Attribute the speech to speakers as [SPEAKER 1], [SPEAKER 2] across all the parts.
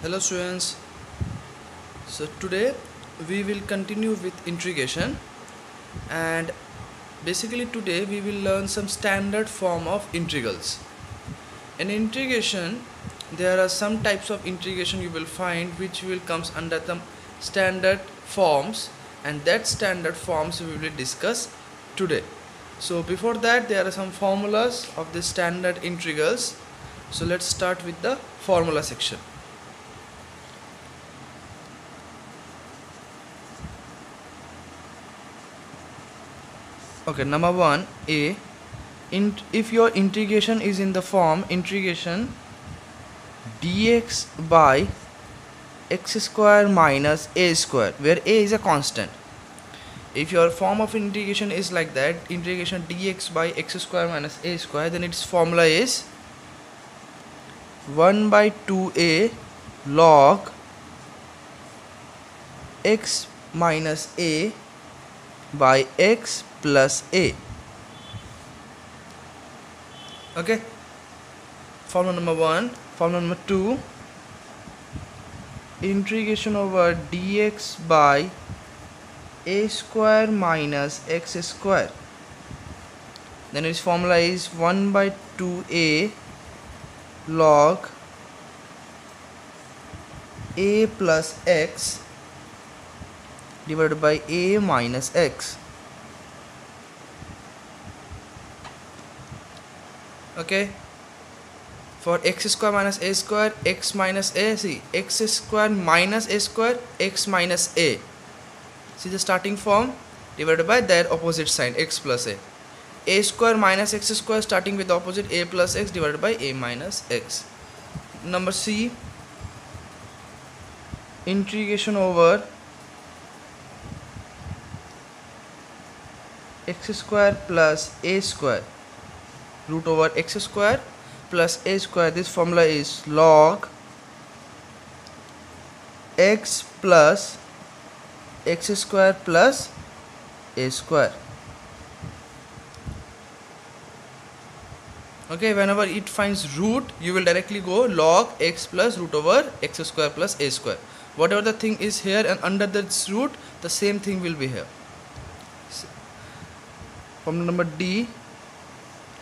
[SPEAKER 1] Hello students. So today we will continue with integration, and basically today we will learn some standard form of integrals. In integration there are some types of integration you will find which will comes under the standard forms, and that standard forms we will discuss today. So before that there are some formulas of the standard integrals. So let's start with the formula section. Okay, number one, A. If your integration is in the form integration dx by x square minus a square, where a is a constant. If your form of integration is like that, integration dx by x square minus a square, then its formula is 1 by 2a log x minus a by x plus a. Okay, formula number 1. Formula number 2, integration over dx by a square minus x square, then its formula is 1 by 2a log a plus x divided by a minus x. Okay, for x square minus a square, x minus a, see x square minus a square, x minus a, see the starting form, divided by their opposite sign x plus a square minus x square, starting with the opposite a plus x divided by a minus x. Number C, integration over x square plus a square root over x square plus a square. This formula is log x plus x square plus a square. Okay, whenever it finds root, you will directly go log x plus root over x square plus a square. Whatever the thing is here and under this root, the same thing will be here. Formula number D,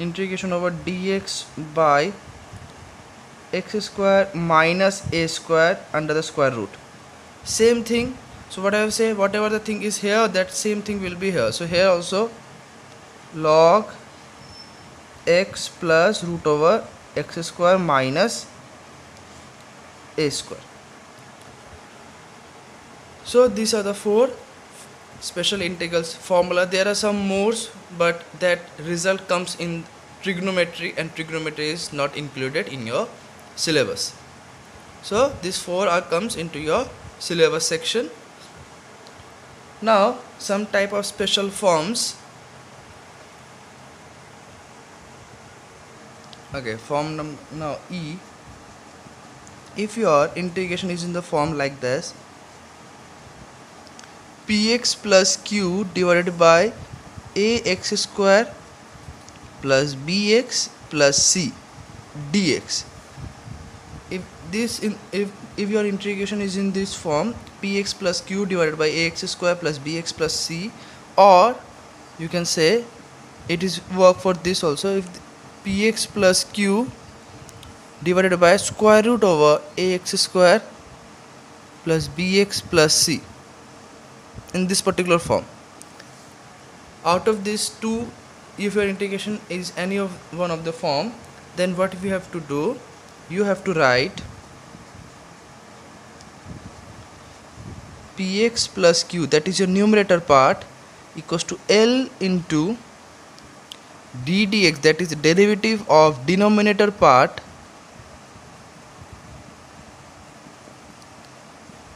[SPEAKER 1] integration over dx by x square minus a square under the square root. Same thing. So what I will say, whatever the thing is here, that same thing will be here. So here also log x plus root over x square minus a square. So these are the four special integrals formula. There are some more, but that result comes in trigonometry, and trigonometry is not included in your syllabus. So these four comes into your syllabus section. Now some type of special forms. Okay, form now E. If your integration is in the form like this, px plus q divided by ax square plus bx plus c dx. If your integration is in this form, px plus q divided by ax square plus bx plus c, or you can say it is work for this also, if px plus q divided by square root over ax square plus bx plus c, in this particular form. Out of these two, if your integration is any of one of the form, then what we have to do, you have to write px plus q, that is your numerator part, equals to L into d dx, that is the derivative of denominator part,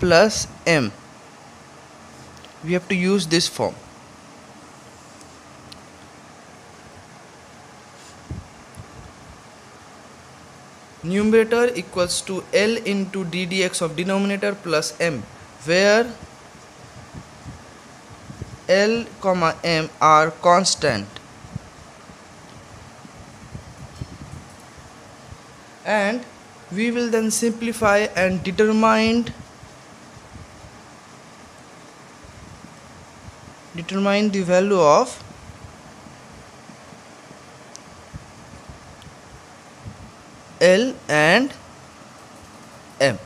[SPEAKER 1] plus m. We have to use this form. Numerator equals to L into d dx of denominator plus m, where L comma m are constant, and We will then simplify and determine the value of L and M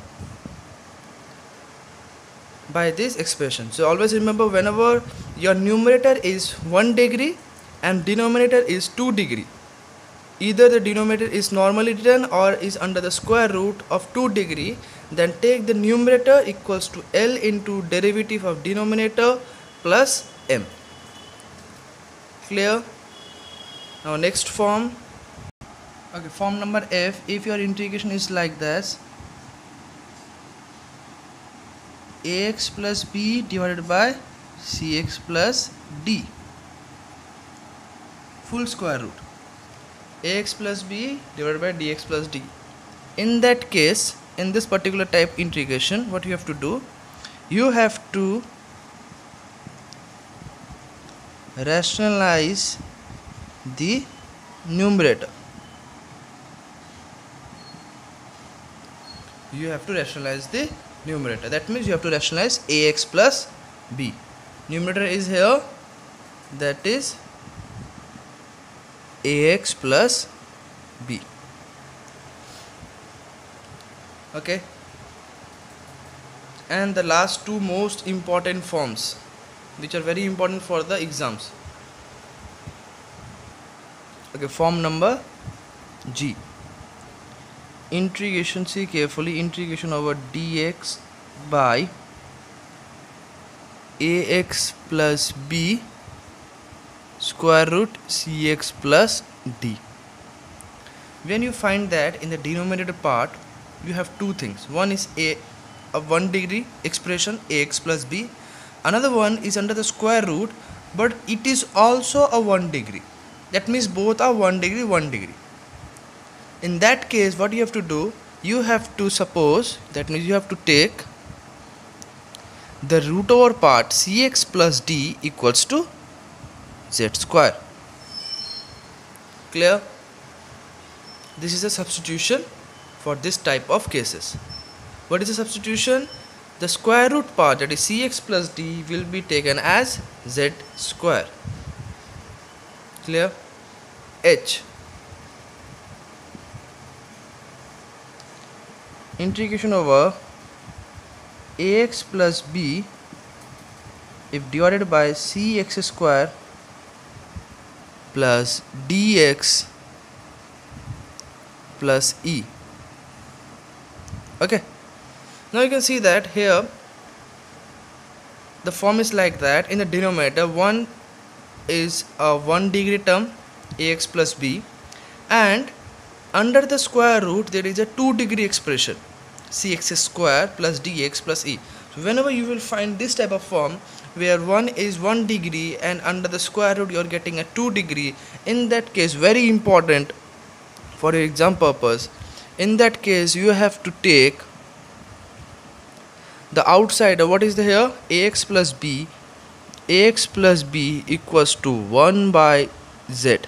[SPEAKER 1] by this expression. So always remember, whenever your numerator is 1 degree and denominator is 2 degree, either the denominator is normally written or is under the square root of 2 degree, then take the numerator equals to L into derivative of denominator plus M. Clear? Now next form. Okay, form number F. If your integration is like this, ax plus b divided by cx plus d, full square root, ax plus b divided by dx plus d. In that case, in this particular type integration, what you have to do, you have to rationalize the numerator. You have to rationalize the numerator. That means you have to rationalize ax plus b. Numerator is here, that is ax plus b. Okay. And the last two most important forms, which are very important for the exams. Okay, form number G. Integration, see carefully, integration over dx by ax plus b square root cx plus d. When you find that in the denominator part, you have two things. One is a 1 degree expression ax plus b. Another one is under the square root, but it is also a 1 degree. That means both are 1 degree, 1 degree. In that case, what you have to do, you have to suppose, that means you have to take the root over part cx plus d equals to z square. Clear? This is a substitution for this type of cases. What is the substitution? The square root part, that is cx plus d, will be taken as z square. Clear? H. Integration over ax plus b if divided by cx square plus dx plus e. Okay, now you can see that here the form is like that. In the denominator, one is a 1 degree term ax plus b, and under the square root there is a 2 degree expression cx square plus dx plus e. So whenever you will find this type of form where one is 1 degree and under the square root you are getting a 2 degree, in that case, very important for your exam purpose, in that case you have to take the outsider. What is the here? Ax plus b. Ax plus b equals to 1 by z.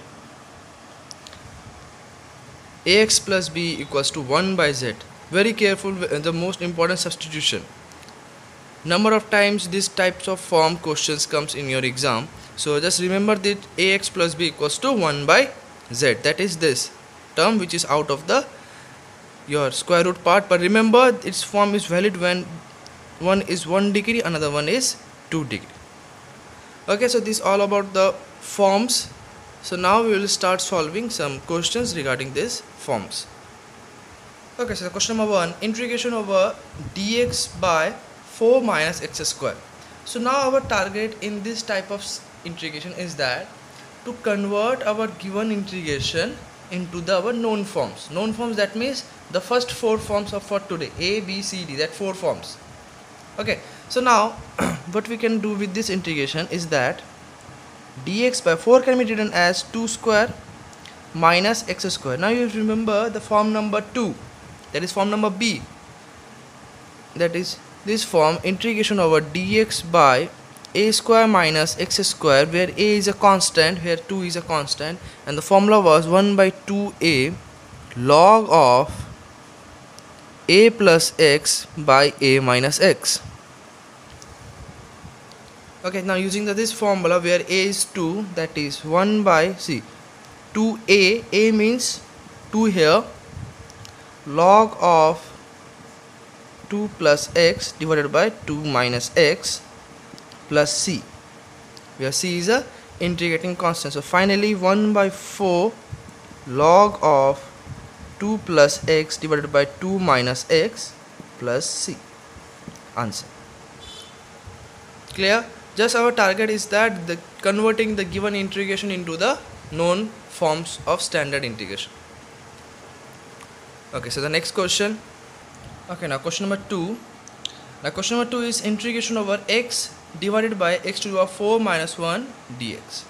[SPEAKER 1] Ax plus b equals to 1 by z. Very careful, the most important substitution. Number of times these types of form questions comes in your exam. So just remember that ax plus b equals to 1 by z. That is this term which is out of the your square root part. But remember, its form is valid when one is 1 degree, another one is 2 degree. Okay, so this is all about the forms. So now we will start solving some questions regarding these forms. Okay, so question number 1, integration over dx by 4 minus x square. So now our target in this type of integration is that to convert our given integration into our known forms. Known forms, that means the first 4 forms of for today, a, b, c, d, that 4 forms. Okay, so now what we can do with this integration is that dx by 4 can be written as 2 square minus x square. Now you remember the form number 2, that is form number b, that is this form, integration over dx by a square minus x square, where a is a constant, where 2 is a constant, and the formula was 1 by 2a log of a plus x by a minus x. Okay, now using this formula where a is 2, that is 1 by, see, 2a, a means 2 here, log of 2 plus x divided by 2 minus x plus c, where c is a integrating constant. So finally 1 by 4 log of 2 plus x divided by 2 minus x plus c. Answer. Clear? Just our target is that the converting the given integration into the known forms of standard integration. Okay, so the next question. Okay, now question number 2. Now question number 2 is integration over x divided by x to the power 4 minus 1 dx.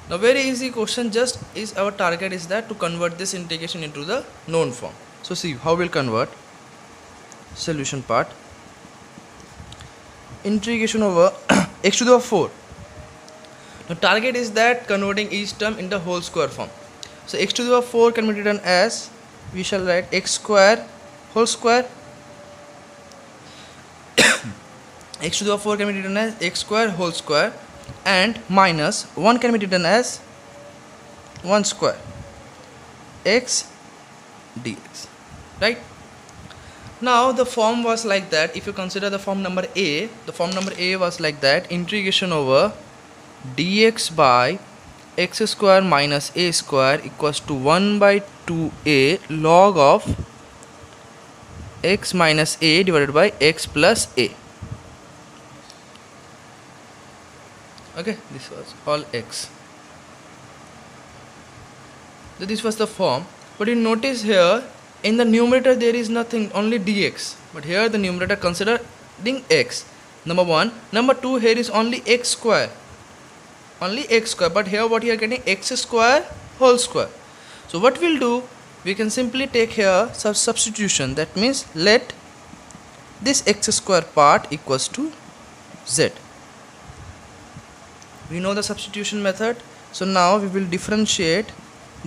[SPEAKER 1] Now very easy question, just is our target is that to convert this integration into the known form. So see how we'll convert. Solution part. Integration over x to the power 4. Now target is that converting each term in the whole square form. So x to the power 4 can be written as, we shall write x square whole square. X to the power 4 can be written as x square whole square, and minus 1 can be written as 1 square x dx, right? Now the form was like that. If you consider the form number a, the form number a was like that: integration over dx by x square minus a square equals to 1 by 2a log of x minus a divided by x plus a. Okay, this was all x. So this was the form, but you notice here in the numerator there is nothing, only dx, but here the numerator considering x, number 1. Number 2, here is only x square, but here what you are getting, x square whole square. So what we'll do, we can simply take here substitution. That means let this x square part equals to z. We know the substitution method. So now we will differentiate.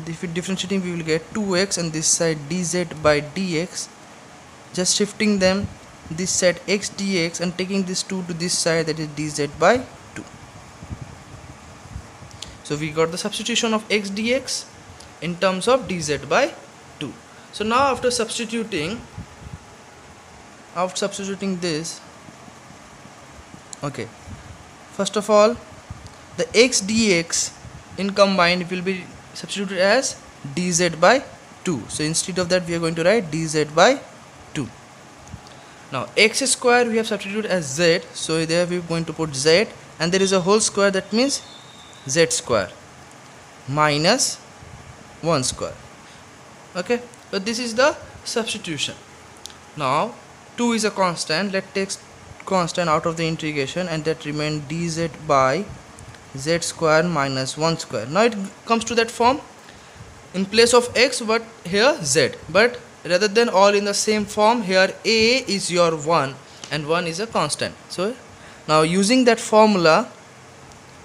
[SPEAKER 1] If we differentiating, we will get 2x and this side dz by dx. Just shifting them, this side x dx, and taking this 2 to this side, that is dz by 2. So we got the substitution of x dx in terms of dz by 2. So now after substituting this, okay, first of all the x dx in combined will be substituted as dz by 2. So instead of that we are going to write dz by 2. Now x square we have substituted as z, so there we are going to put z, and there is a whole square, that means z square minus 1 square. Okay, so this is the substitution. Now 2 is a constant, let's take constant out of the integration, and that remain dz by z square minus 1 square. Now it comes to that form, in place of x but here z, but rather than all in the same form, here a is your 1 and 1 is a constant. So now using that formula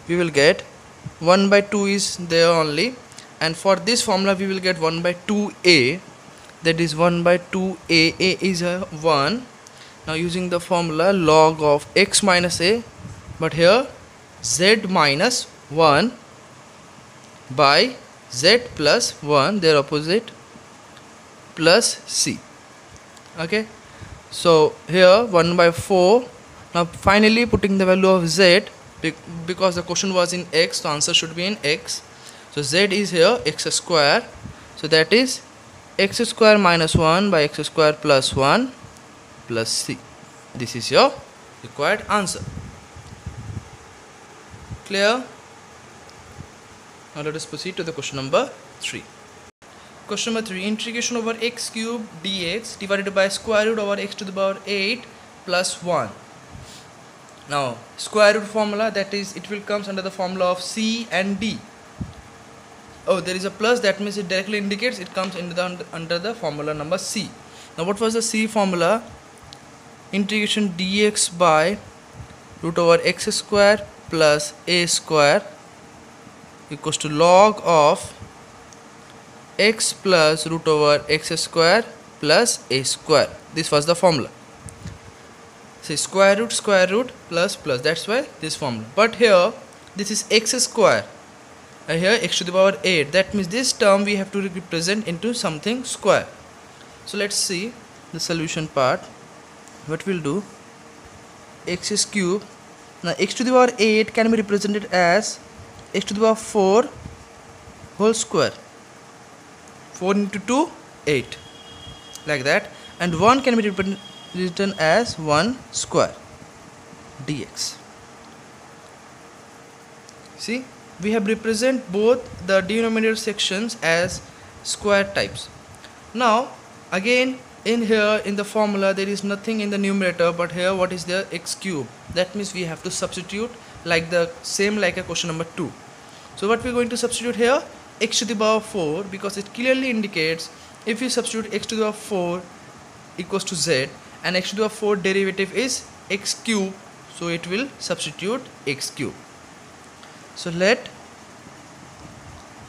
[SPEAKER 1] we will get 1 by 2 is there only, and for this formula we will get 1 by 2a, that is 1 by 2a, a is a 1. Now using the formula log of x minus a, but here z minus 1 by z plus 1, their opposite, plus c. Okay, so here 1 by 4. Now finally putting the value of z, because the question was in x, the answer should be in x. So z is here x square, so that is x square minus 1 by x square plus 1 plus c. This is your required answer. Clear? Now let us proceed to the question number 3. Question number 3, integration over x cube dx divided by square root over x to the power 8 plus 1. Now square root formula, that is it will comes under the formula of c and d. Oh, there is a plus, that means it directly indicates it comes under the formula number c. Now what was the c formula? Integration dx by root over x square plus a square equals to log of x plus root over x square plus a square. This was the formula. See, square root plus plus, that's why this formula. But here this is x square, and here x to the power 8, that means this term we have to represent into something square. So let's see the solution part. What we'll do, x is cube. Now x to the power 8 can be represented as x to the power 4 whole square. 4 into 2, 8, like that. And 1 can be written as 1 square dx. See, we have represent both the denominator sections as square types. Now again, in here in the formula there is nothing in the numerator, but here what is there, x cube. That means we have to substitute like the same like a question number 2. So what we are going to substitute here, x to the power 4, because it clearly indicates if you substitute x to the power 4 equals to z, and x to the power 4 derivative is x cube, so it will substitute x cube. So let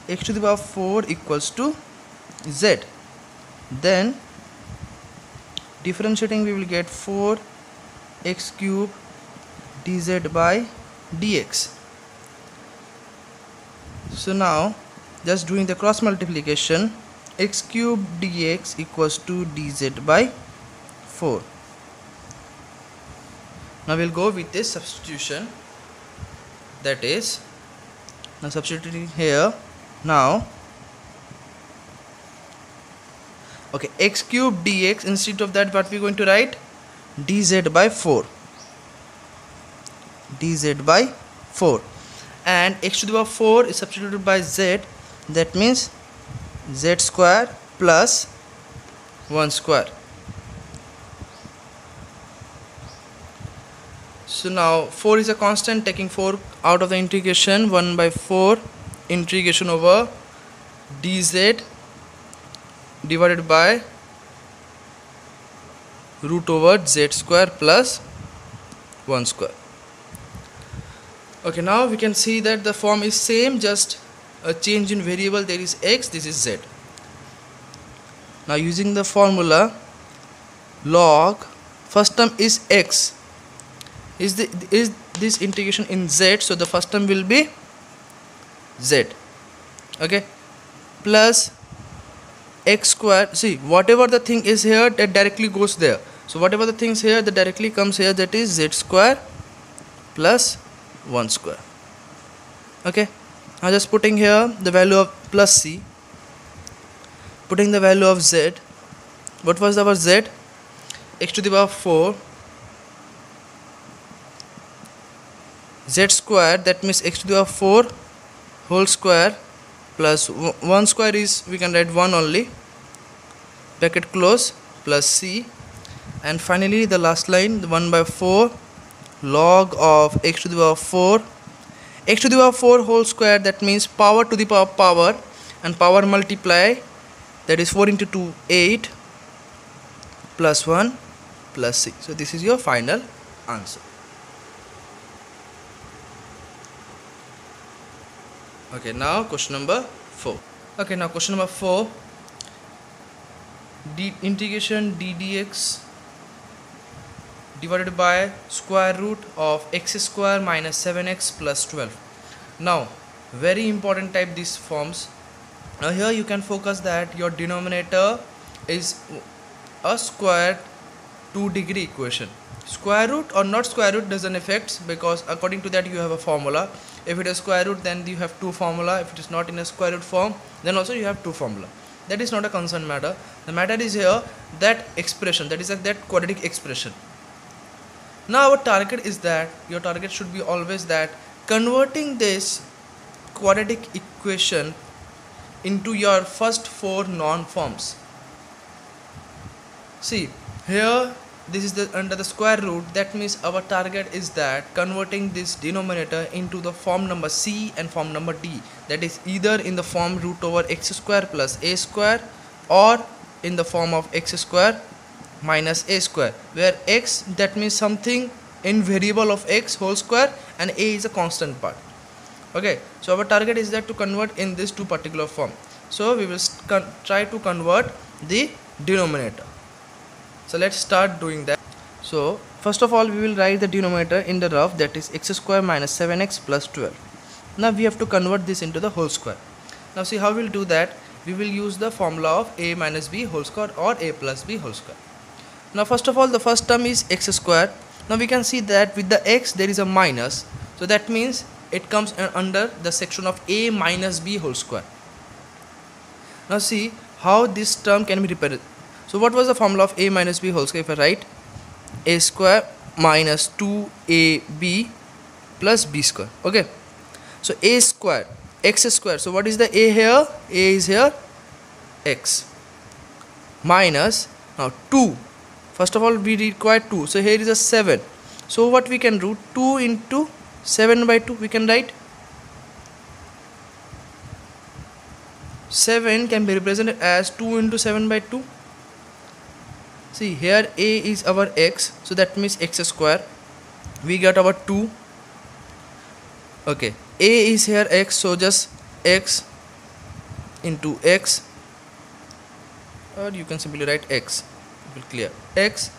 [SPEAKER 1] x to the power 4 equals to z, then differentiating we will get 4 x cube dz by dx. So now just doing the cross multiplication, x cube dx equals to dz by 4. Now we'll go with this substitution, that is, now substituting here. Now okay, x cube dx, instead of that what we are going to write, dz by 4, dz by 4, and x to the power 4 is substituted by z, that means z square plus 1 square. So now 4 is a constant, taking 4 out of the integration, 1 by 4 integration over dz divided by root over z square plus 1 square. Okay, now we can see that the form is same, just a change in variable. There is x, this is z. Now using the formula log, first term is x, is this integration in z, so the first term will be z, okay, plus x square. See, whatever the thing is here, that directly goes there. So whatever the things here, that directly comes here, that is z square plus 1 square. Okay, now just putting here the value of plus c, putting the value of z. What was our z? X to the power 4 z square, that means x to the power 4 whole square plus 1 square is, we can write 1 only, bracket close, plus c, and finally the last line, the 1 by 4 log of x to the power 4, x to the power 4 whole square, that means power to the power, and power multiply, that is 4 into 2, 8, plus 1 plus c. So this is your final answer. Okay, now question number 4. Okay, now question number 4, integration ddx divided by square root of x square minus 7x plus 12. Now very important type these forms. Now here you can focus that your denominator is a square 2-degree equation. Square root or not square root doesn't affect, because according to that you have a formula. If it is square root, then you have 2 formula. If it is not in a square root form, then also you have 2 formula. That is not a concern matter. The matter is here that expression, that is that quadratic expression. Now our target is that, your target should be always that converting this quadratic equation into your first 4 non-forms. See here, this is the under the square root, that means our target is that converting this denominator into the form number c and form number d, that is either in the form root over x square plus a square, or in the form of x square minus a square, where x, that means something in variable of x whole square, and a is a constant part. Okay, so our target is that to convert in this 2 particular form. So we will try to convert the denominator. So let's start doing that. So first of all we will write the denominator in the rough, that is x square minus 7x plus 12. Now we have to convert this into the whole square. Now see how we'll do that. We will use the formula of a minus b whole square or a plus b whole square. Now first of all the first term is x square. Now we can see that with the x there is a minus, so that means it comes under the section of a minus b whole square. Now see how this term can be represented. So what was the formula of a minus b whole square? If I write a square minus 2ab plus b square. Okay, so a square, x square. So what is the a here? A is here x minus, now 2. First of all we require 2, so here is a 7. So what we can do, 2 into 7 by 2 we can write. 7 can be represented as 2 into 7 by 2. See here a is our x, so that means x square. We got our 2. Okay, a is here x, so just x into x, or you can simply write x. It will clear x.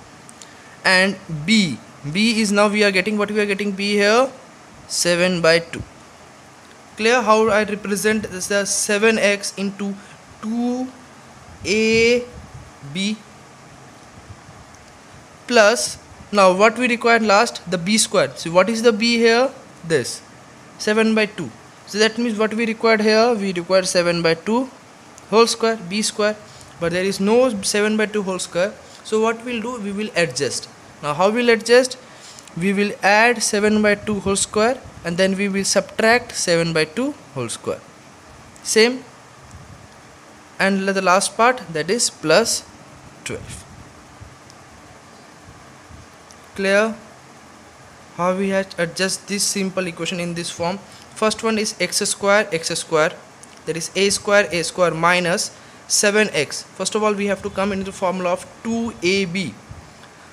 [SPEAKER 1] And b is, now we are getting what we are getting, b here 7 by 2. Clear how I represent this, the 7x into 2ab plus, now what we required last, the b square. So what is the b here? This 7 by 2. So that means what we required here, we required 7 by 2 whole square, b square, but there is no 7 by 2 whole square. So what we'll do, we will adjust. Now how we'll adjust? We will add 7 by 2 whole square and then we will subtract 7 by 2 whole square. Same. And the last part, that is plus 12. Clear how we have to adjust this simple equation in this form. First one is x square, that is a square minus 7x. First of all we have to come into the formula of 2ab.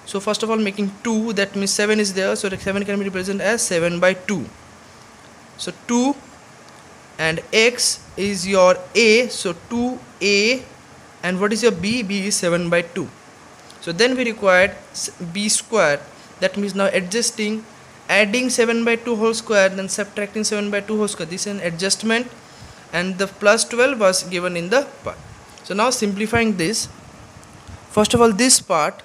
[SPEAKER 1] So first of all making 2, that means 7 is there, so the 7 can be represented as 7 by 2. So 2 and x is your a, so 2a, and what is your b? B is 7 by 2. So then we required b square, that means now adjusting, adding 7 by 2 whole square, then subtracting 7 by 2 whole square. This is an adjustment, and the plus 12 was given in the part. So now simplifying this, first of all this part,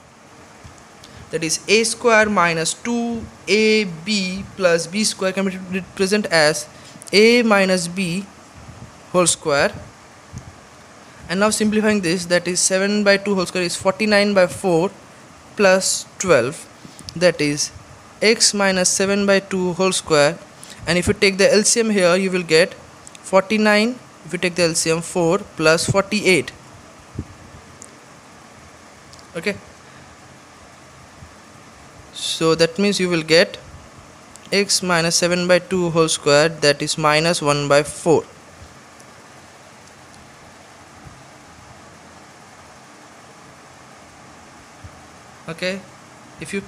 [SPEAKER 1] that is a square minus 2ab plus b square, can be represented as a minus b whole square. And now simplifying this, that is 7 by 2 whole square is 49 by 4 plus 12, that is x minus 7 by 2 whole square. And if you take the LCM here, you will get 49, if you take the LCM, 4 plus 48. Okay, so that means you will get x minus 7 by 2 whole square, that is minus 1 by 4. Okay, if you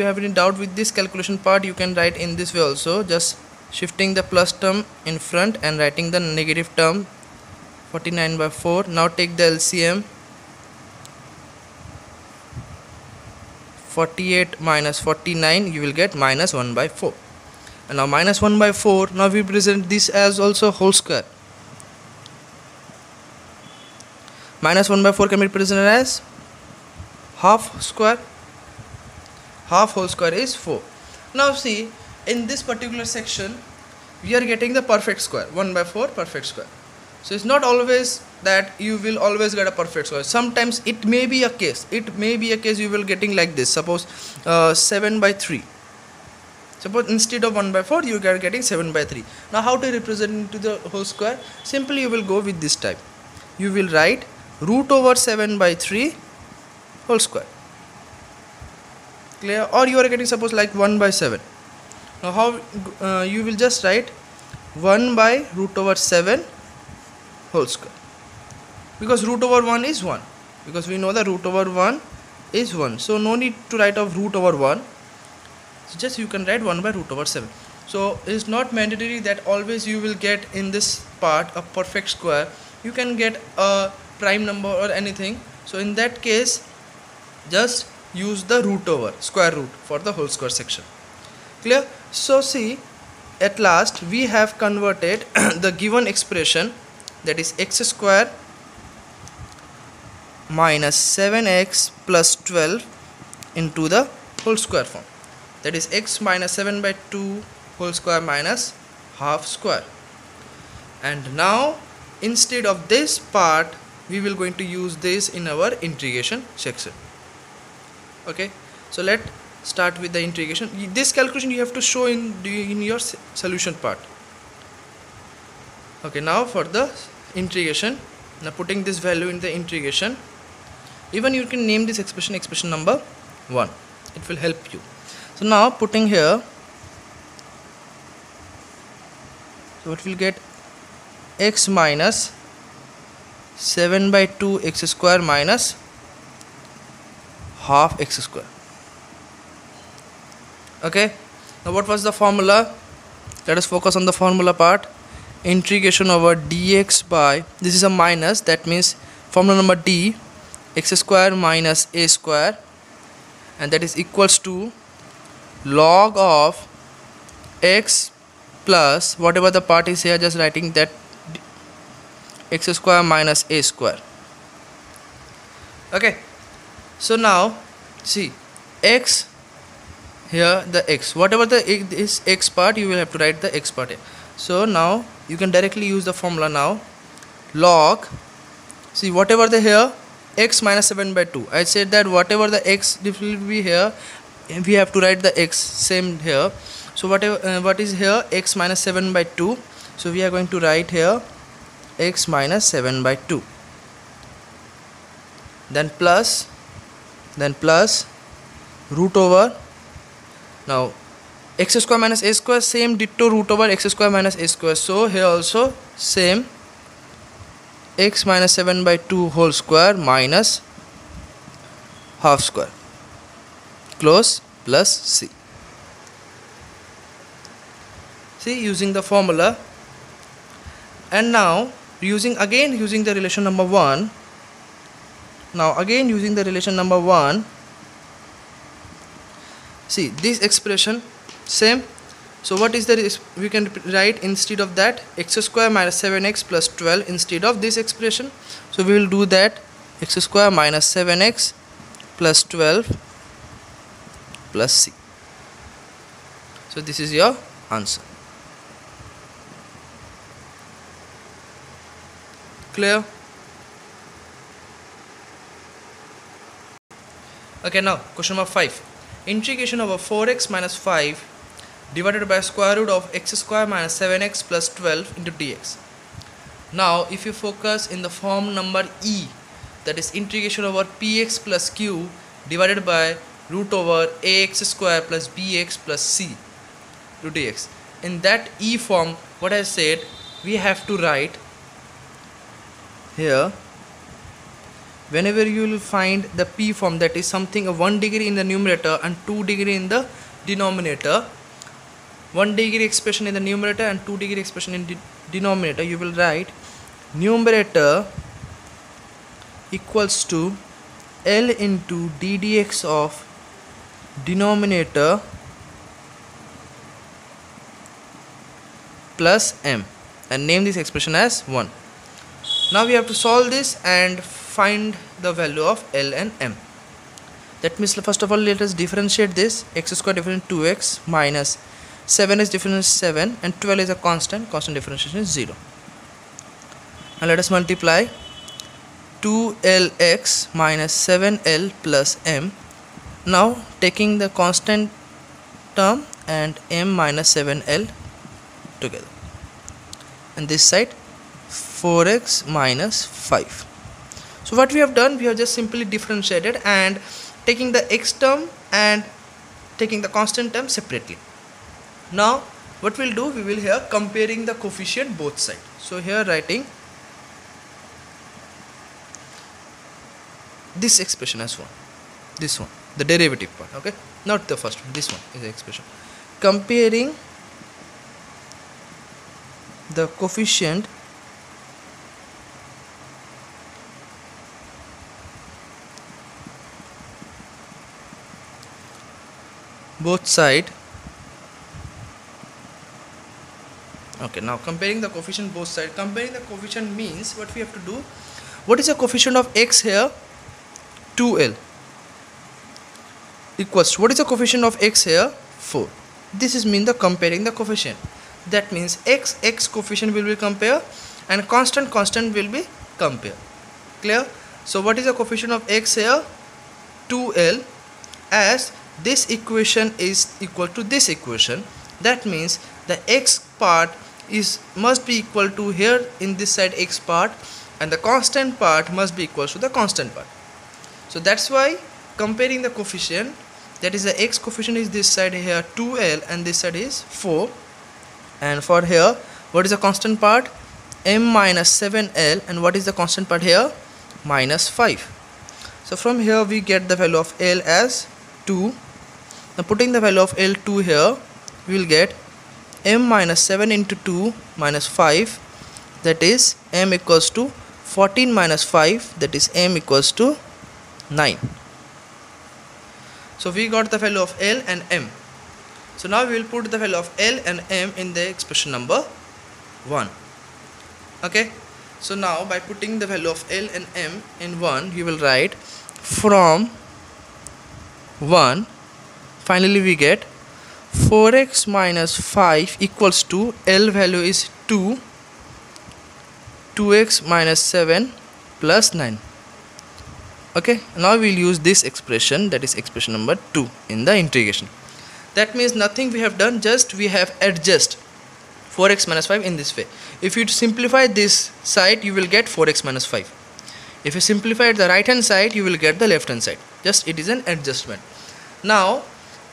[SPEAKER 1] have any doubt with this calculation part, you can write in this way also, just shifting the plus term in front and writing the negative term, 49 by 4. Now take the LCM, 48 minus 49, you will get minus 1 by 4. And now minus 1 by 4, now we present this as also whole square. Minus 1 by 4 can be presented as half square. Half whole square is 4. Now see, in this particular section we are getting the perfect square, 1 by 4 perfect square. So it's not always that you will always get a perfect square. Sometimes it may be a case, you will getting like this. Suppose 7 by 3. Suppose instead of 1 by 4 you are getting 7 by 3. Now how to represent into the whole square? Simply you will go with this type. You will write root over 7 by 3 whole square. Clear? Or you are getting suppose like 1 by 7. Now how you will just write 1 by root over 7 whole square, because root over 1 is 1, because we know that root over 1 is 1, so no need to write of root over 1. So just you can write 1 by root over 7. So it's not mandatory that always you will get in this part a perfect square. You can get a prime number or anything, So in that case, just use the root over square root for the whole square section. Clear? So see, at last we have converted the given expression, that is x square minus 7x plus 12 into the whole square form, that is x minus 7 by 2 whole square minus half square. And now instead of this part, we will going to use this in our integration section. Okay, so let's start with the integration. This calculation you have to show in your solution part. Okay, now for the integration, now putting this value in the integration, even you can name this expression number 1, it will help you. So now putting here, so it will get x minus 7 by 2 x square minus half x square. Okay, now what was the formula? Let us focus on the formula part. Integration over dx by, this is a minus, that means formula number d, x square minus a square, and that is equals to log of x plus whatever the part is here, just writing that x square minus a square. Okay, so now see, x here, the x, whatever the is x part, you will have to write the x part here. So now you can directly use the formula now. Log, see, whatever the here x minus 7 by 2, I said that whatever the x will be here, we have to write the x same here. So whatever what is here, x minus 7 by 2, so we are going to write here x minus 7 by 2, then plus root over, now x square minus a square, same ditto root over x square minus a square, so here also same x minus 7 by 2 whole square minus half square, close, plus c. See, using the formula. And now using the relation number 1, now again using the relation number 1, see this expression same. So what is the, we can write instead of that x square minus 7x plus 12 instead of this expression. So we will do that, x square minus 7x plus 12 plus c. So this is your answer. Clear? Okay, now question number 5. Integration over 4x minus 5 divided by square root of x square minus 7x plus 12 into dx. Now if you focus in the form number e, that is integration over px plus q divided by root over ax square plus bx plus c to dx. In that e form, what I said, we have to write here, whenever you will find the p form, that is something a 1 degree in the numerator and 2 degree in the denominator, 1 degree expression in the numerator and 2 degree expression in the denominator, you will write numerator equals to L into d dx of denominator plus m, and name this expression as 1. Now we have to solve this and find the value of L and m. That means first of all let us differentiate this. X square different 2x minus 7 is different 7 and 12 is a constant differentiation is 0. Now let us multiply 2lx minus 7l plus m. Now taking the constant term and m minus 7l together, and this side 4x minus 5. So what we have done, we have just simply differentiated and taking the x term and taking the constant term separately. Now what we'll do, we will here comparing the coefficient both sides. So here writing this expression as 1, this one, the derivative part, okay, not the first one, this one is the expression. Comparing the coefficient both side. Okay, now comparing the coefficient both side. Comparing the coefficient means what we have to do. What is the coefficient of x here? 2l equals to, what is the coefficient of x here? 4. This is mean the comparing the coefficient. That means x coefficient will be compare and constant will be compare. Clear? So what is the coefficient of x here? 2l, as this equation is equal to this equation. That means the x part must be equal to here in this side x part, and the constant part must be equal to the constant part. So that's why comparing the coefficient, that is the x coefficient is this side here 2l and this side is 4, and for here what is the constant part? m minus 7l, and what is the constant part here? Minus 5. So from here we get the value of l as 2. Now putting the value of L2 here, we will get m minus 7 into 2 minus 5, that is m equals to 14 minus 5, that is m equals to 9. So we got the value of L and M. So now we will put the value of L and M in the expression number 1. Okay. So now by putting the value of L and M in 1, you will write from 1, finally we get 4x minus 5 equals to L value is 2, 2x minus 7 plus 9. Okay, now we will use this expression, that is expression number 2 in the integration. That means nothing we have done, just we have adjust 4x minus 5 in this way. If you simplify this side, you will get 4x minus 5. If you simplify the right hand side, you will get the left hand side. Just it is an adjustment. Now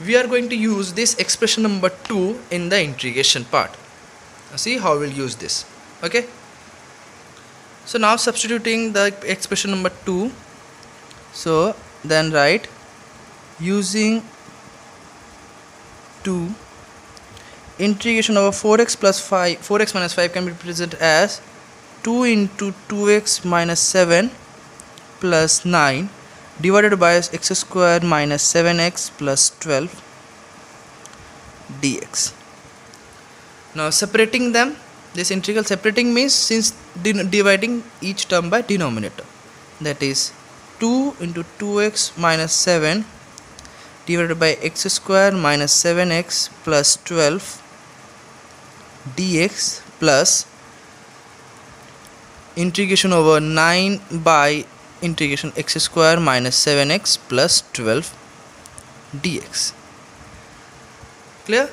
[SPEAKER 1] we are going to use this expression number 2 in the integration part. See how we will use this. Okay. So now substituting the expression number 2. So then write, using 2, integration over 4x plus 5, 4x minus 5 can be represented as 2 into 2x minus 7 plus 9 divided by x square minus 7x plus 12 dx. Now separating them, this integral separating means since dividing each term by denominator, that is 2 into 2x minus 7 divided by x square minus 7x plus 12 dx plus integration over 9 by integration x square minus 7x plus 12 dx. Clear?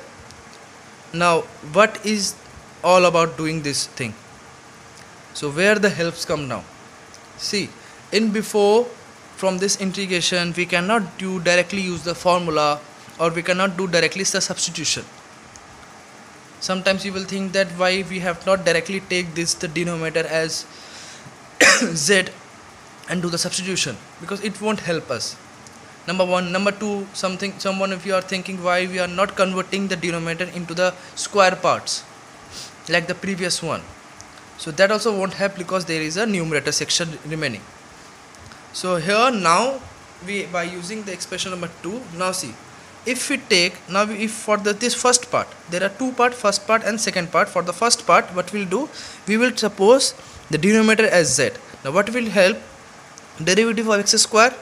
[SPEAKER 1] Now what is all about doing this thing? So where the helps come now? See, in before, from this integration we cannot do directly use the formula, or we cannot do directly the substitution. Sometimes you will think that why we have not directly take this the denominator as z and do the substitution, because it won't help us. Number one. Number two, someone if you are thinking why we are not converting the denominator into the square parts like the previous one, so that also won't help because there is a numerator section remaining. So here now we, by using the expression number 2, now see, if we take now if for this first part, there are two parts, first part and second part. For the first part, what we'll do, we will suppose the denominator as z. Now what will help? Derivative of x square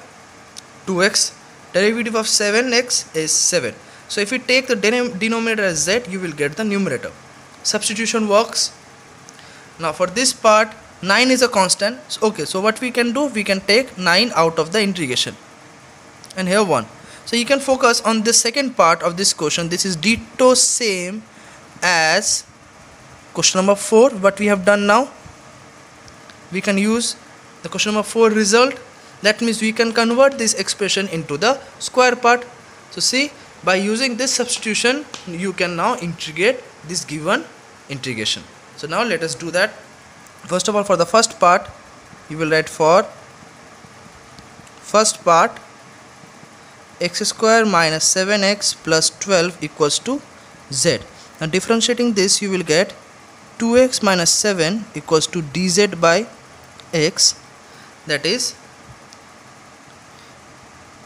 [SPEAKER 1] 2x, derivative of 7x is 7. So if you take the denominator as z, you will get the numerator. Substitution works. Now for this part, 9 is a constant. Okay, so what we can do, we can take 9 out of the integration and here 1. So you can focus on the second part of this question. This is ditto same as question number 4. What we have done now, we can use the question number 4 result. That means we can convert this expression into the square part. So see, by using this substitution, you can now integrate this given integration. So now let us do that. First of all, for the first part, you will write for first part x square minus 7x plus 12 equals to z. Now differentiating this, you will get 2x minus 7 equals to dz by x, that is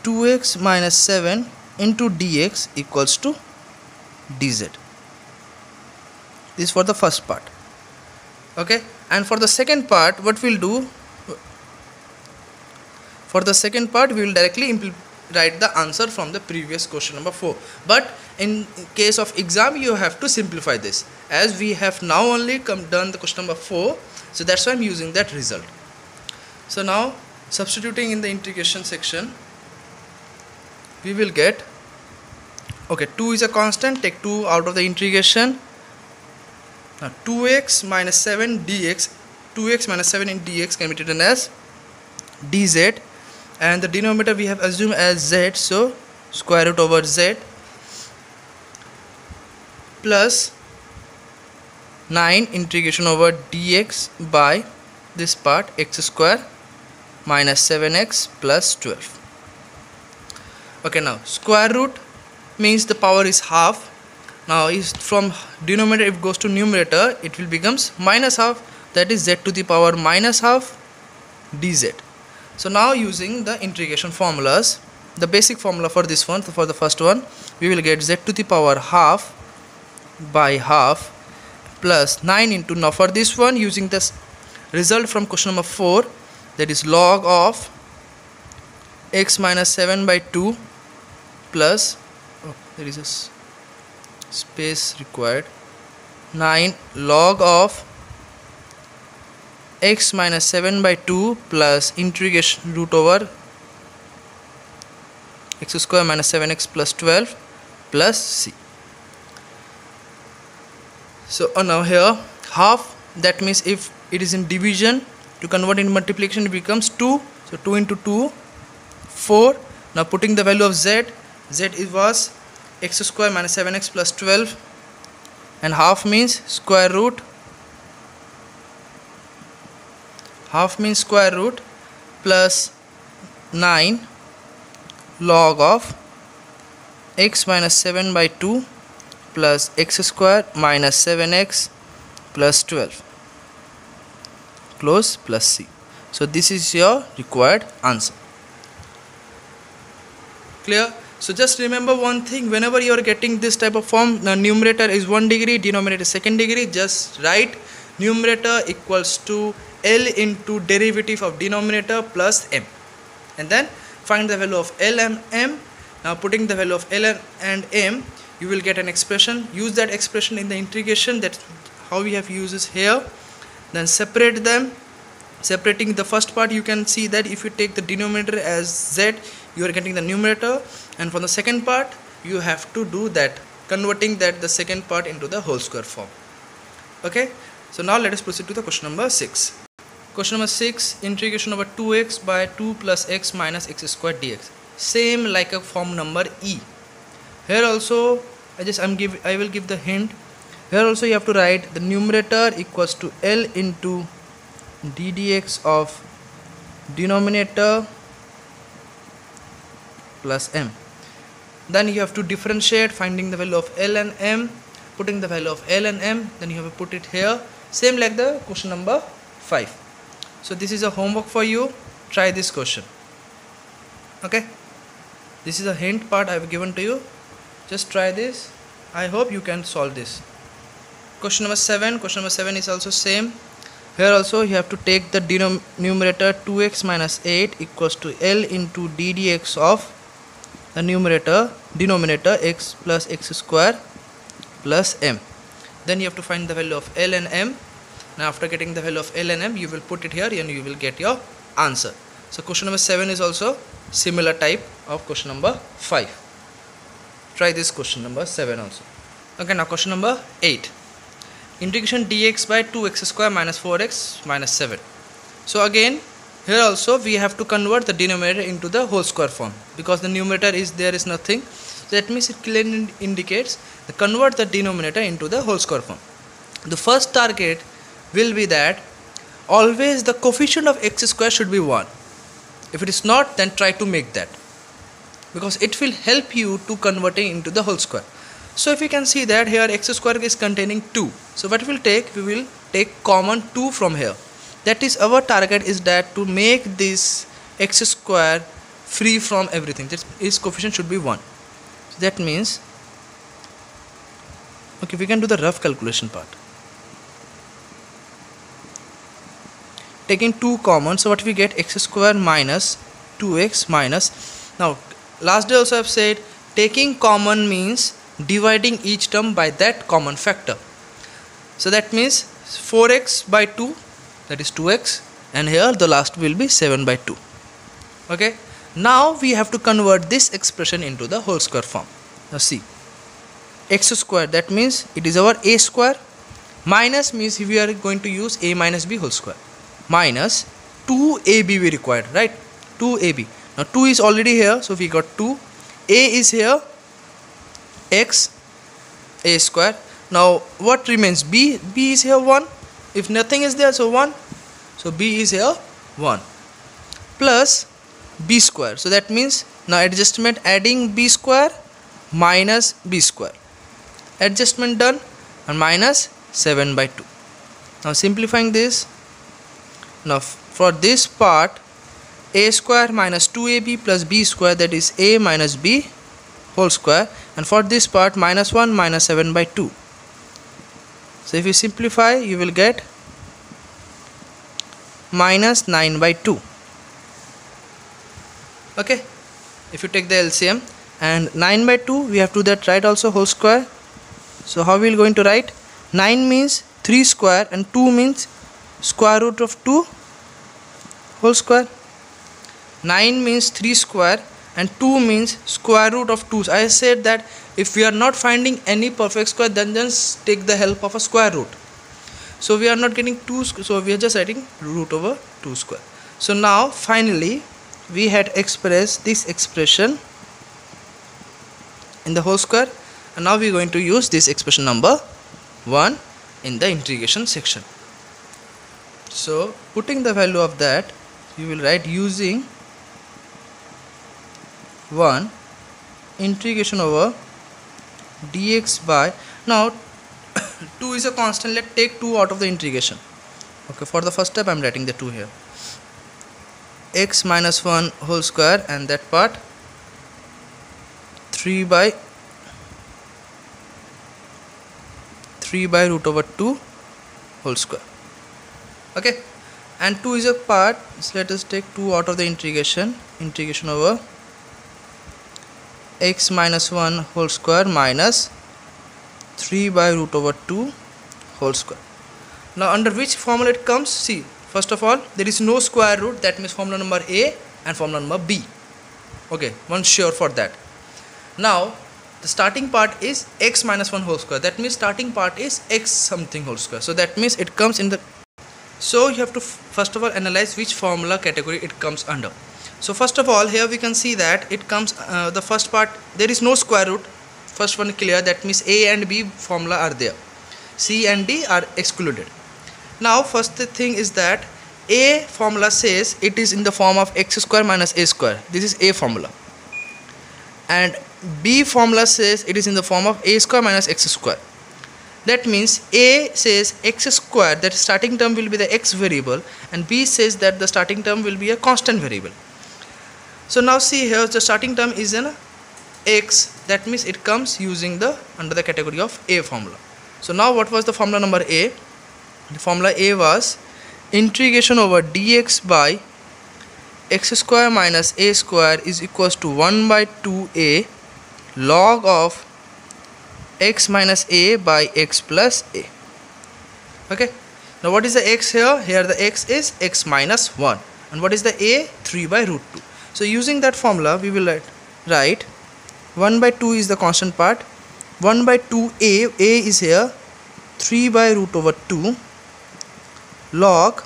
[SPEAKER 1] 2x minus 7 into dx equals to dz. This is for the first part. Okay, and for the second part, what we'll do, for the second part we will directly write the answer from the previous question number 4, but in case of exam you have to simplify this, as we have now only done the question number 4, so that's why I'm using that result. So now substituting in the integration section, we will get, okay, 2 is a constant, take 2 out of the integration. Now 2x minus 7 dx, 2x minus 7 in dx can be written as dz, and the denominator we have assumed as z, so square root over z plus 9 integration over dx by this part x square minus 7x plus 12. Okay, now square root means the power is half. Now is from denominator, if it goes to numerator, it will becomes minus half, that is z to the power minus half dz. So now using the integration formulas, the basic formula for this one, for the first one, we will get z to the power half by half plus 9 into, now for this one using this result from question number 4, that is log of x minus 7 by 2 plus, oh, there is a space required, 9 log of x minus 7 by 2 plus integration root over x square minus 7x plus 12 plus c. So now here half, that means if it is in division, to convert in multiplication it becomes 2, so 2 into 2 4. Now putting the value of z, it was x square minus 7x plus 12, and half means square root, half means square root plus 9 log of x minus 7 by 2 plus x square minus 7x plus 12 close plus c. So this is your required answer. Clear? So just remember one thing, whenever you are getting this type of form, the numerator is 1 degree, denominator is 2nd degree, just write numerator equals to L into derivative of denominator plus m, and then find the value of L and m. Now putting the value of L and m, you will get an expression. Use that expression in the integration, that's how we have used this here. Then separate them. Separating the first part, you can see that if you take the denominator as z, you are getting the numerator, and for the second part you have to do that, converting that the second part into the whole square form. Okay, so now let us proceed to the question number 6. Question number 6, integration over 2x by 2 plus x minus x square dx, same like a form number E. Here also I will give the hint. Here also you have to write the numerator equals to L into d dx of denominator plus m. Then you have to differentiate, finding the value of L and m, putting the value of L and m, then you have to put it here, same like the question number 5. So this is a homework for you, try this question. Okay, this is a hint part I have given to you, just try this. I hope you can solve this. Question number 7, question number 7 is also same. Here also you have to take the numerator 2x minus 8 equals to L into d dx of the denominator x plus x square plus m. Then you have to find the value of L and m. Now after getting the value of L and m, you will put it here and you will get your answer. So question number 7 is also similar type of question number 5. Try this question number 7 also. Okay, now question number 8. Integration dx by 2x square minus 4x minus 7. So again here also we have to convert the denominator into the whole square form, because the numerator is there is nothing. So that means it clearly indicates the convert the denominator into the whole square form. The first target will be that always the coefficient of x square should be 1. If it is not, then try to make that, because it will help you to converting into the whole square. So if you can see that here x square is containing 2. So what we'll take, we will take common 2 from here. That is our target, is that to make this x square free from everything. Its coefficient should be 1. That means, okay, we can do the rough calculation part. Taking 2 common, so what we get, x square minus 2x minus, now last day also I have said taking common means dividing each term by that common factor. So that means 4x by 2, that is 2x, and here the last will be 7 by 2. Okay, now we have to convert this expression into the whole square form. Now see, x square, that means it is our a square, minus means we are going to use a minus b whole square, minus 2ab we required, right? 2ab. Now 2 is already here, so we got 2. A is here, x a square. Now what remains? B is here 1. If nothing is there, so 1. So b is here 1 plus b square. So that means now adjustment, adding b square minus b square. Adjustment done, and minus 7 by 2. Now simplifying this. Now for this part, a square minus 2ab plus b square, that is a minus b whole square, and for this part minus 1 minus 7 by 2. So if you simplify, you will get minus 9 by 2. Okay, if you take the LCM, and 9 by 2 we have to do that right also, whole square. So how we will going to write? 9 means 3 square and 2 means square root of 2 whole square. 9 means 3 square and 2 means square root of 2. I said that if we are not finding any perfect square, then just take the help of a square root. So we are not getting 2, so we are just writing root over 2 square. So now finally we had expressed this expression in the whole square, and now we are going to use this expression number 1 in the integration section. So putting the value of that, you will write using 1 integration over dx by, now 2 is a constant, let's take 2 out of the integration. Okay, for the first step I am writing the 2 here, x minus 1 whole square, and that part 3 by root over 2 whole square. Okay, and 2 is a part, so let us take 2 out of the integration over x minus 1 whole square minus 3 by root over 2 whole square. Now under which formula it comes? See, first of all, there is no square root, that means formula number A and formula number B. Okay, one sure for that. Now the starting part is x minus 1 whole square, that means starting part is x something whole square, so that means it comes in the, so you have to first of all analyze which formula category it comes under. So first of all, here we can see that it comes, the first part there is no square root, first one clear, that means A and B formula are there, C and D are excluded. Now first thing is that A formula says it is in the form of x square minus a square, this is A formula, and B formula says it is in the form of a square minus x square. That means A says x square, that starting term will be the x variable, and B says that the starting term will be a constant variable. So now see here, the starting term is an x, that means it comes using the under the category of A formula. So now what was the formula number A? The formula A was integration over dx by x square minus a square is equals to 1 by 2a log of x minus a by x plus a. Okay, now what is the x here? Here the x is x minus 1, and what is the a? 3 by root 2. So using that formula we will write 1 by 2 is the constant part, 1 by 2a, a is here, 3 by root over 2 log,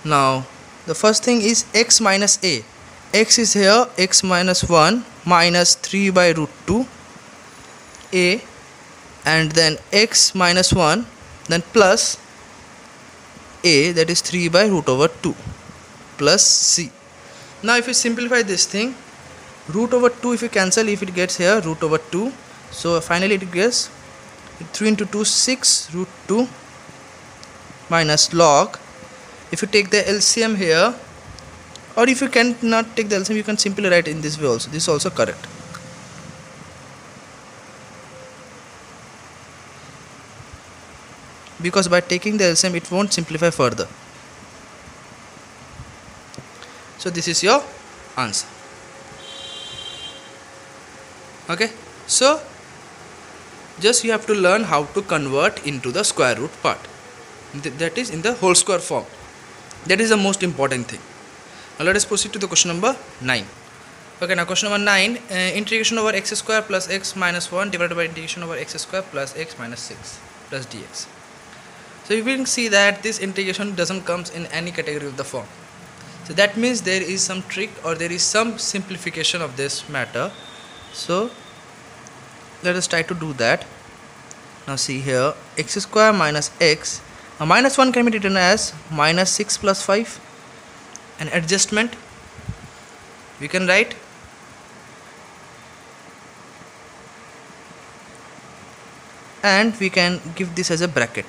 [SPEAKER 1] now the first thing is x minus a, x is here x minus 1 minus 3 by root 2 a, and then x minus 1, then plus a, that is 3 by root over 2 plus c. Now if you simplify this thing, root over 2 if you cancel, if it gets here root over 2, so finally it gets 3 into 2 6 root 2 minus log, if you take the LCM here, or if you cannot take the LCM, you can simply write in this way also, this is also correct. because by taking the LCM it won't simplify further. So this is your answer. Okay, so just you have to learn how to convert into the square root part, that is in the whole square form. That is the most important thing. Now let us proceed to the question number 9. Okay, now question number 9, integration over x square plus x minus 1 divided by integration over x square plus x minus 6 plus dx. So you will see that this integration doesn't comes in any category of the form. So that means there is some trick or there is some simplification of this matter. So let us try to do that. Now see here, x square minus x, minus 1 can be written as minus 6 plus 5. An adjustment we can write, and we can give this as a bracket,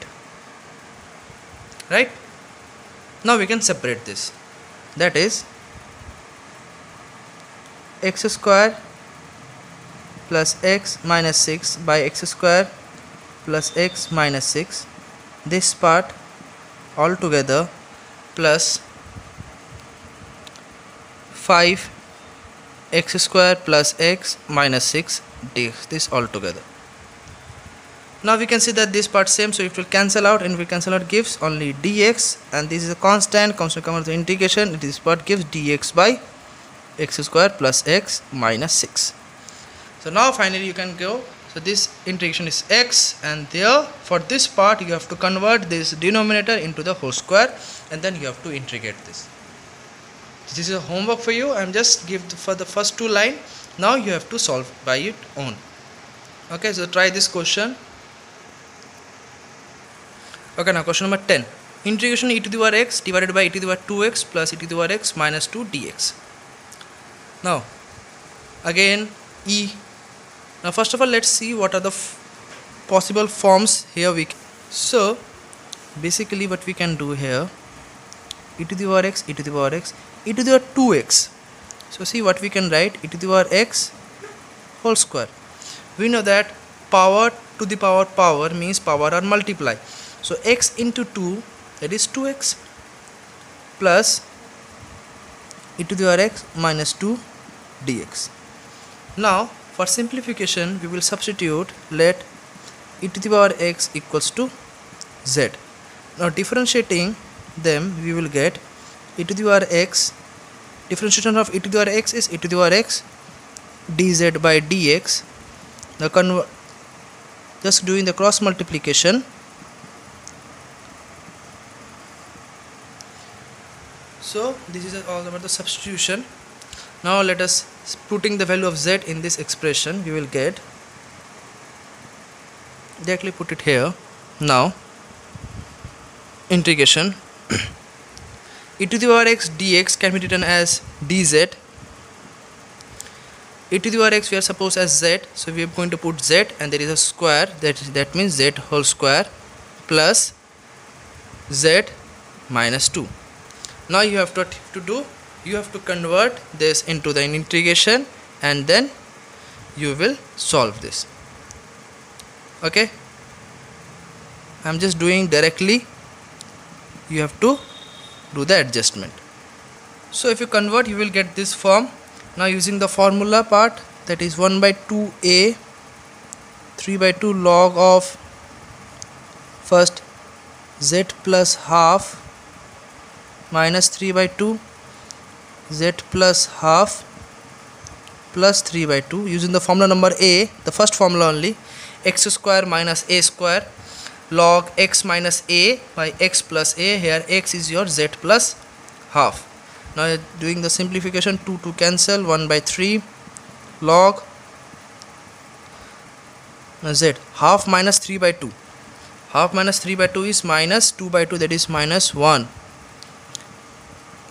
[SPEAKER 1] right? Now we can separate this, that is x square plus x minus 6 by x square plus x minus 6, this part all together plus 5 x square plus x minus 6 dx, this all together. Now we can see that this part same, so it will cancel out, and if we cancel out gives only dx, and this is a constant comes to the integration, this part gives dx by x square plus x minus 6. So now finally you can go, so this integration is x, and there for this part you have to convert this denominator into the whole square, and then you have to integrate this. This is a homework for you. I am just give for the first 2 lines. Now you have to solve by your own. Okay, so try this question. Okay, now question number 10, integration e to the power x divided by e to the power 2x plus e to the power x minus 2 dx. Now again e. Now first of all let's see what are the possible forms here. So basically what we can do here, e to the power x, e to the power x, e to the power 2x. So see what we can write, e to the power x whole square. We know that power to the power means power or multiply. So x into 2, that is 2x, plus e to the power x minus 2 dx. Now for simplification we will substitute, let e to the power x equals to z. Now differentiating them we will get e to the power x, differentiation of e to the power x is e to the power x dz by dx. Now just doing the cross multiplication, so this is all about the substitution. Now let us putting the value of z in this expression, we will get, directly put it here. Now integration e to the power x dx can be written as dz. E to the power x we are supposed as z, so we are going to put z, and there is a square, that means z whole square plus z minus 2. Now you have to do, you have to convert this into the integration, and then you will solve this. Okay, I am just doing directly, you have to do the adjustment. So if you convert you will get this form. Now using the formula part, that is 1 by 2a 3 by 2 log of first z plus half minus 3 by 2 z plus half plus 3 by 2, using the formula number a, the first formula only, x square minus a square log x minus a by x plus a. Here x is your z plus half. Now doing the simplification, 2 to cancel, 1 by 3 log z half minus 3 by 2. Half minus 3 by 2 is minus 2 by 2, that is minus 1.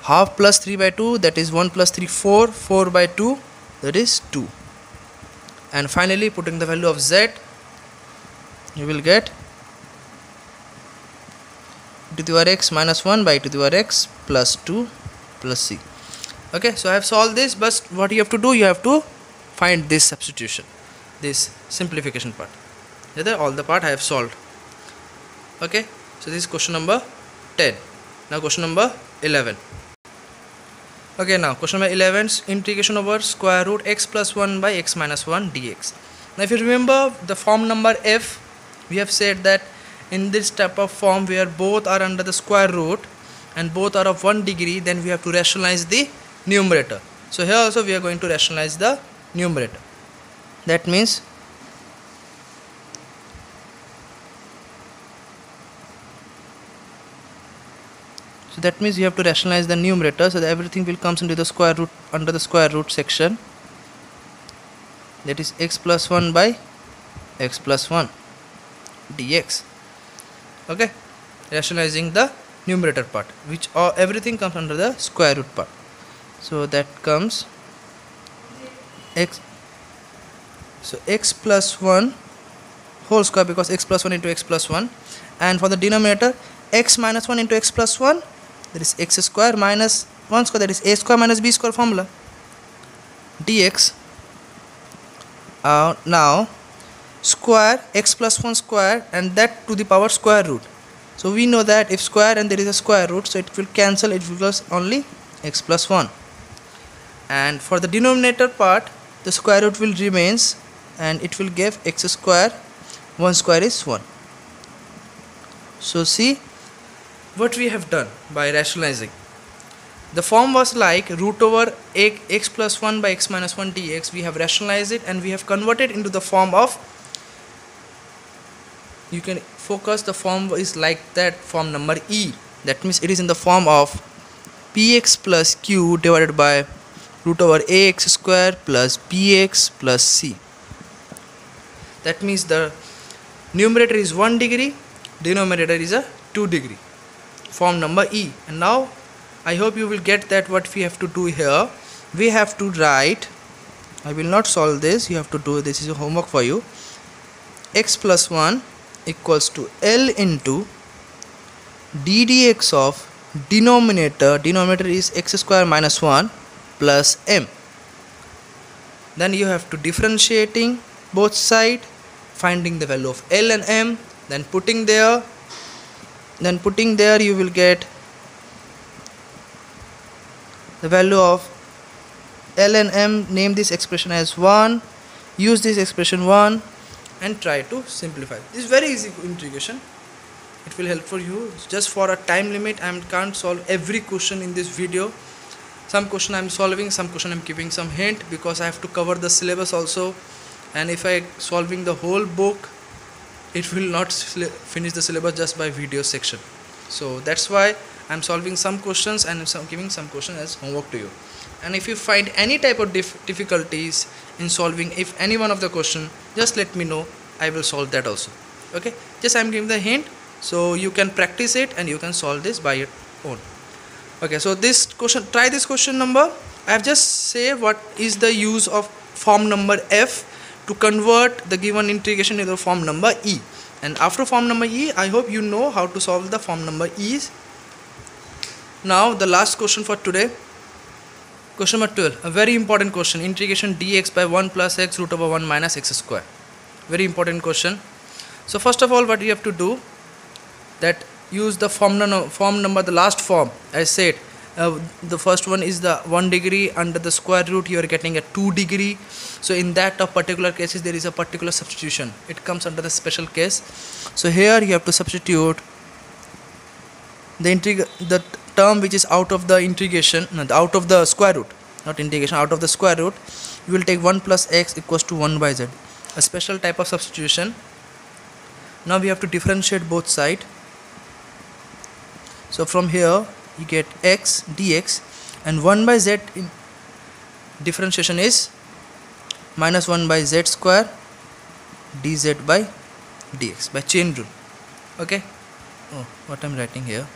[SPEAKER 1] Half plus 3 by 2, that is 1 plus 3, 4. 4 by 2, that is 2. And finally putting the value of z, you will get e to the power x minus 1 by e to the power x plus 2 plus c. Okay, so I have solved this, but what you have to do, you have to find this substitution, this simplification part. All the part I have solved. Okay, so this is question number 10. Now question number 11. Okay, now question number 11 is integration over square root x plus 1 by x minus 1 dx. Now if you remember the form number f, we have said that in this type of form where both are under the square root and both are of 1 degree, then we have to rationalize the numerator. So here also we are going to rationalize the numerator. That means you have to rationalize the numerator, so that everything will comes into the square root, under the square root section, that is x plus 1 by x plus 1 dx. Okay, rationalizing the numerator part, which everything comes under the square root part. So that comes x, so x plus 1 whole square, because x plus 1 into x plus 1, and for the denominator x minus 1 into x plus 1, that is x square minus 1 square, that is a square minus b square formula, dx. Now square x plus 1 square, and that to the power square root. So we know that if square and there is a square root, so it will cancel, it will be only x plus 1. And for the denominator part, the square root will remains, and it will give x square, 1 square is 1. So see what we have done by rationalizing. The form was like root over x plus 1 by x minus 1 dx. We have rationalized it and we have converted into the form of, you can focus, the form is like that, form number e. That means it is in the form of px plus q divided by root over ax square plus bx plus c. That means the numerator is 1 degree, denominator is a 2 degree, form number e. And now I hope you will get that what we have to do here. We have to write, I will not solve this, you have to do, this is a homework for you, x plus 1 equals to L into d dx of denominator is x square minus 1 plus m. Then you have to differentiating both side, finding the value of L and m, then putting there you will get the value of L and m. Name this expression as 1, use this expression 1 and try to simplify. This is very easy integration. It will help for you. Just for a time limit, I can't solve every question in this video. Some question I am solving, some question I am giving some hint, because I have to cover the syllabus also, and if I solving the whole book, it will not finish the syllabus just by video section. So that's why I am solving some questions and giving some questions as homework to you. And if you find any type of difficulties in solving if any one of the question, just let me know, I will solve that also. Okay, just I am giving the hint, so you can practice it and you can solve this by your own. Okay, so this question, try this question number. I have just say what is the use of form number f to convert the given integration into form number e. And after form number e, I hope you know how to solve the form number e's. Now the last question for today, question number 12, a very important question, integration dx by 1 plus x root over 1 minus x square. Very important question. So first of all, what you have to do, that use the form number, the last form. I said the first one is the 1 degree, under the square root you are getting a 2 degree. So in that of particular cases there is a particular substitution, it comes under the special case. So here you have to substitute the term which is out of the integration, out of the square root, not integration, out of the square root. You will take 1 plus x equals to 1 by z, a special type of substitution. Now we have to differentiate both sides. So from here you get x dx, and 1 by z in differentiation is minus 1 by z square dz by dx by chain rule. Okay, oh, what I am writing here,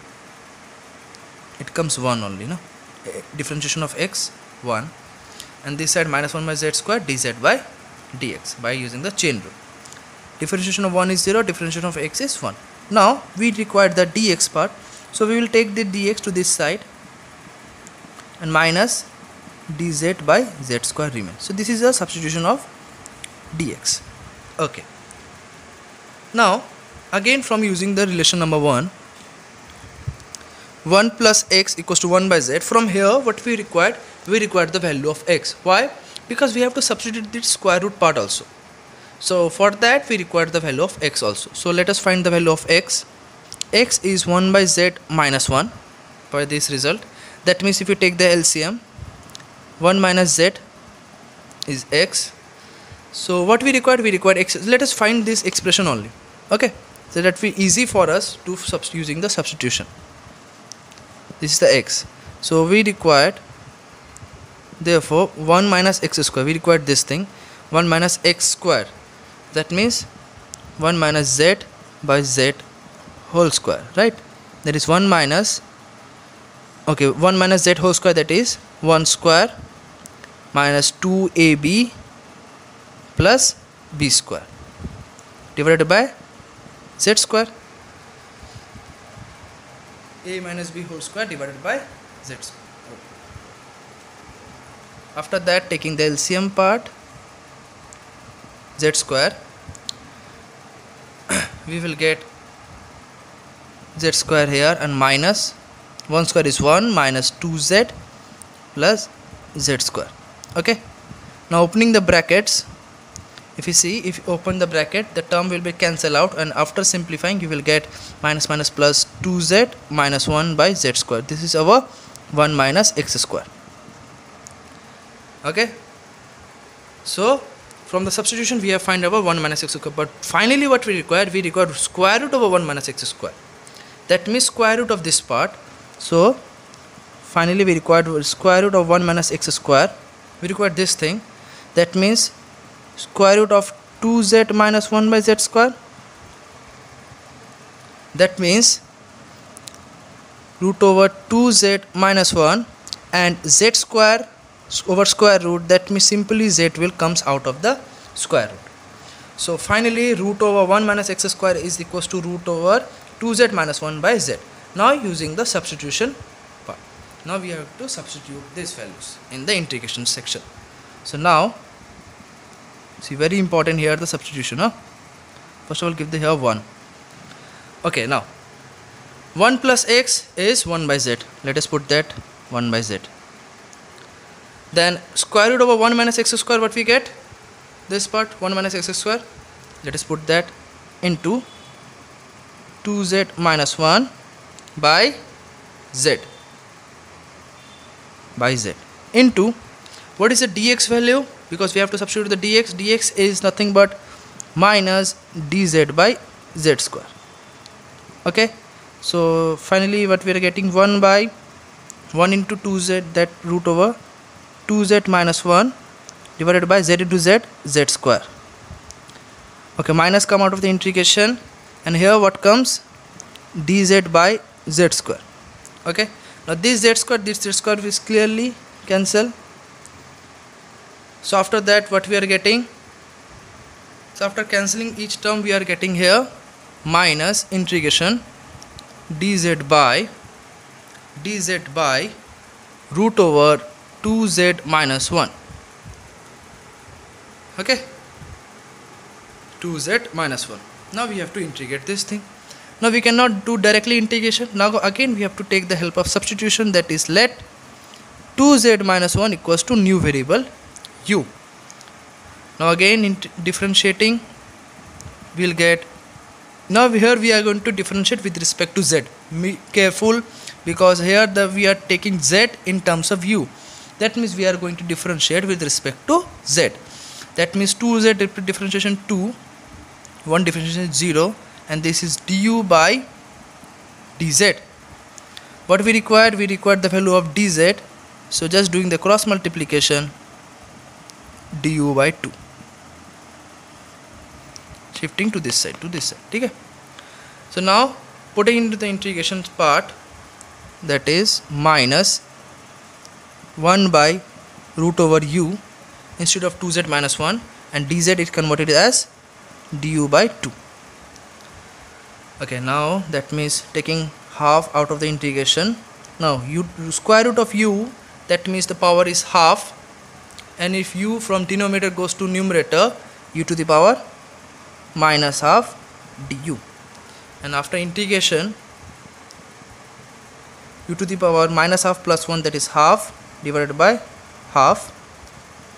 [SPEAKER 1] it comes 1 only, no? Differentiation of x 1, and this side minus 1 by z square dz by dx by using the chain rule. Differentiation of 1 is 0, differentiation of x is 1. Now we require the dx part, so we will take the dx to this side and minus dz by z square remains. So this is a substitution of dx. Okay, now again from using the relation number 1 plus x equals to 1 by z. From here what we required the value of x. Why? Because we have to substitute the square root part also. So for that we require the value of x also. So let us find the value of x. X is 1 by z minus 1 for this result. That means if you take the LCM, 1 minus z is x. So what we required x. Let us find this expression only. Okay, so that will be easy for us to using the substitution. This is the x. So we required, therefore 1 minus x square, we required this thing, 1 minus x square. That means 1 minus z by z whole square, right? That is 1 minus, okay, 1 minus z whole square, that is 1 square minus 2ab plus b square divided by z square. A minus b whole square divided by z square. Okay. After that, taking the LCM part, z square, we will get z square here and minus 1 square is 1 minus 2z plus z square. Okay. Now opening the brackets, if you open the bracket, the term will be cancelled out, and after simplifying you will get minus minus plus 2z minus 1 by z square. This is our 1 minus x square. Okay. So from the substitution we have find our 1 minus x square, but finally what we require square root over 1 minus x square. That means square root of this part. So finally we required square root of 1 minus x square. We require this thing. That means square root of 2z minus 1 by z square. That means root over 2z minus 1 and z square over square root. That means simply z will comes out of the square root. So finally root over 1 minus x square is equals to root over 2z minus 1 by z. Now using the substitution part, now we have to substitute these values in the integration section. So now see, very important here the substitution. First of all give the here 1. Okay, now 1 plus x is 1 by z. Let us put that 1 by z. Then square root over 1 minus x square, what we get? This part 1 minus x square. Let us put that into 2z minus 1 by z into what is the dx value? Because we have to substitute the dx is nothing but minus dz by z square. Okay, so finally what we are getting, 1 by 1 into 2z, that root over 2z minus 1 divided by z into z square. Okay, minus come out of the integration, and here what comes, dz by z square. Okay, now this z square is clearly cancel. So after that what we are getting, so after cancelling each term we are getting here minus integration dz by root over 2z minus 1. Okay, 2z minus 1. Now we have to integrate this thing. Now we cannot do directly integration. Now again we have to take the help of substitution, that is let 2z minus 1 equals to new variable u. Now again in differentiating we will get, now here we are going to differentiate with respect to z. Be careful, because here we are taking z in terms of u. That means we are going to differentiate with respect to z. That means 2z differentiation 2, 1 differentiation 0, and this is du by dz. What we required the value of dz. So just doing the cross multiplication, du by 2, shifting to this side, okay. So now putting into the integration part, that is minus 1 by root over u instead of 2z minus 1, and dz is converted as du by 2. Okay, now that means taking half out of the integration. Now square root of u, that means the power is half, and if u from denominator goes to numerator, u to the power minus half du. and after integration u to the power minus half plus 1, that is half, divided by half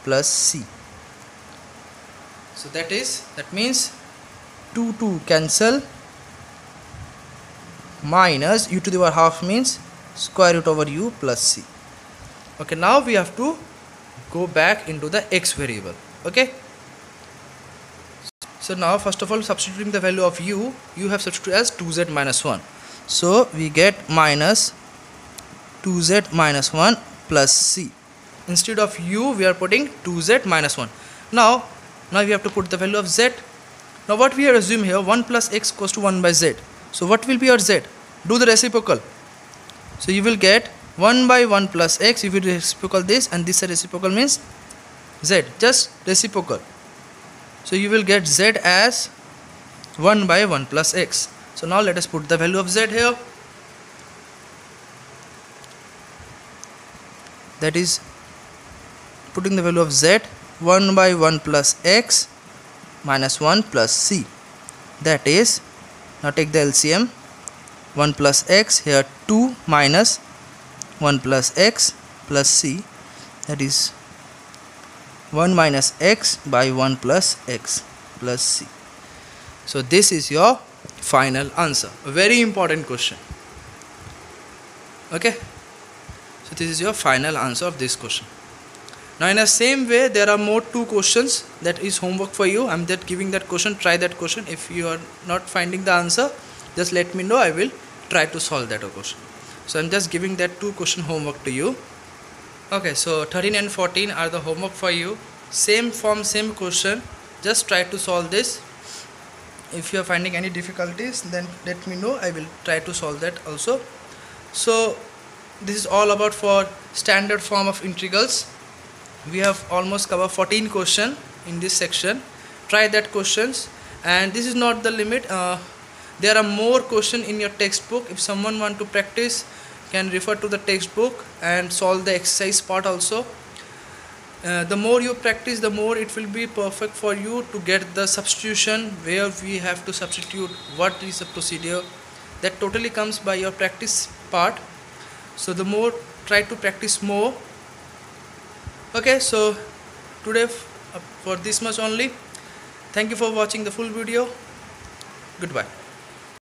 [SPEAKER 1] plus c. So that means 2 cancel, minus u to the power half means square root over u plus c. Okay, now we have to go back into the x variable. Okay, so now first of all, substituting the value of u have substituted as 2z minus 1, so we get minus 2z minus 1 plus c. Instead of u we are putting 2z minus 1. Now we have to put the value of z. Now what we have assumed here, 1 plus x equals to 1 by z. So what will be your z? Do the reciprocal. So you will get 1 by 1 plus x. If you reciprocal this and this reciprocal means z, just reciprocal. So you will get z as 1 by 1 plus x. So now let us put the value of z here. That is putting the value of z, 1 by 1 plus x minus 1 plus c. That is, now take the LCM, 1 plus x, here 2 minus 1 plus x plus c, that is 1 minus x by 1 plus x plus c. So this is your final answer. A very important question. Okay, so this is your final answer of this question. Now in the same way, there are more 2 questions that is homework for you. I'm just giving that question, try that question. If you are not finding the answer, just let me know, I will try to solve that question. So I'm just giving that 2 question homework to you. Okay, so 13 and 14 are the homework for you. Same form, same question, just try to solve this. If you are finding any difficulties, then let me know, I will try to solve that also. So this is all about for standard form of integrals. We have almost covered 14 questions in this section. Try that questions, and this is not the limit. There are more questions in your textbook. If someone want to practice, can refer to the textbook and solve the exercise part also. The more you practice, the more it will be perfect for you to get the substitution, where we have to substitute, what is the procedure. That totally comes by your practice part. So the more, try to practice more. Okay, so today for this much only. Thank you for watching the full video. Goodbye.